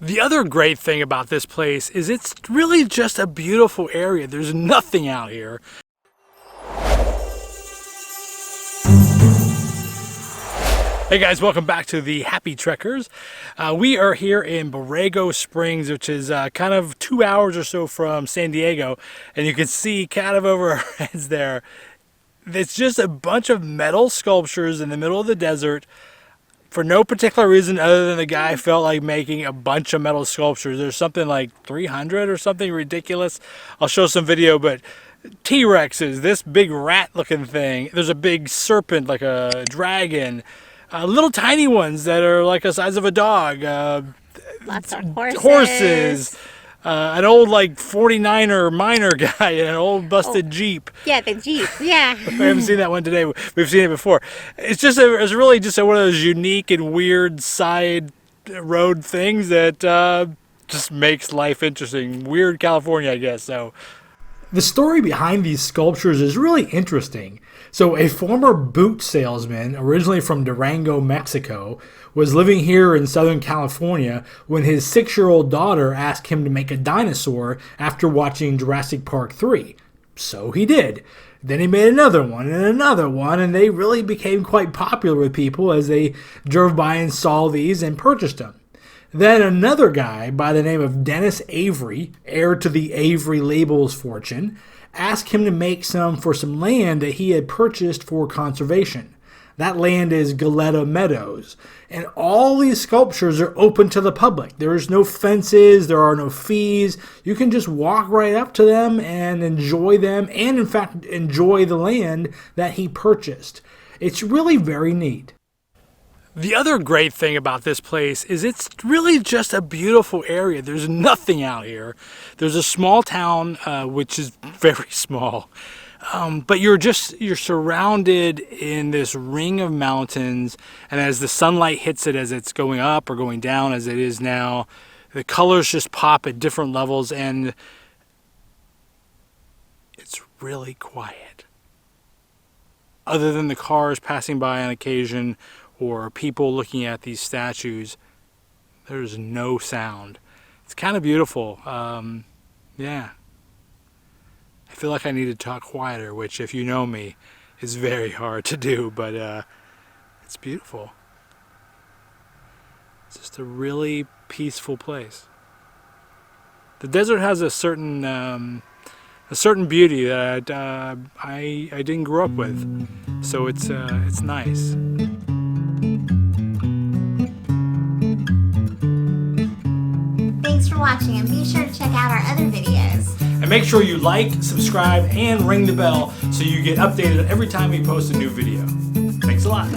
The other great thing about this place is it's really just a beautiful area. There's nothing out here. Hey guys, welcome back to the Happy Trekkers. We are here in Borrego Springs, which is kind of 2 hours or so from San Diego. And you can see kind of over our heads there, it's just a bunch of metal sculptures in the middle of the desert for no particular reason other than the guy felt like making a bunch of metal sculptures. There's something like 300 or something ridiculous. I'll show some video, but T-Rexes, this big rat looking thing. There's a big serpent like a dragon. Little tiny ones that are like the size of a dog. Lots of horses. An old like 49er miner guy and an old busted Jeep. Yeah, the Jeep. Yeah. I haven't seen that one today. We've seen it before. It's really just one of those unique and weird side road things that just makes life interesting. Weird California, I guess. So the story behind these sculptures is really interesting. So a former boot salesman, originally from Durango, Mexico, was living here in Southern California when his 6-year-old daughter asked him to make a dinosaur after watching Jurassic Park III. So he did. Then he made another one, and they really became quite popular with people as they drove by and saw these and purchased them. Then another guy by the name of Dennis Avery, heir to the Avery Labels fortune, asked him to make some for some land that he had purchased for conservation. That land is Goleta Meadows, and all these sculptures are open to the public. There is no fences, there are no fees. You can just walk right up to them and enjoy them, and in fact enjoy the land that he purchased. It's really very neat. The other great thing about this place is it's really just a beautiful area. There's nothing out here. There's a small town, which is very small, but you're surrounded in this ring of mountains, and as the sunlight hits it as it's going up or going down as it is now, the colors just pop at different levels, and it's really quiet. Other than the cars passing by on occasion, or people looking at these statues, there's no sound. It's kind of beautiful. Yeah. I feel like I need to talk quieter, which, if you know me, is very hard to do, but it's beautiful. It's just a really peaceful place. The desert has a certain beauty that I didn't grow up with, so it's nice. Thanks for watching, and be sure to check out our other videos. And make sure you like, subscribe, and ring the bell so you get updated every time we post a new video. Thanks a lot.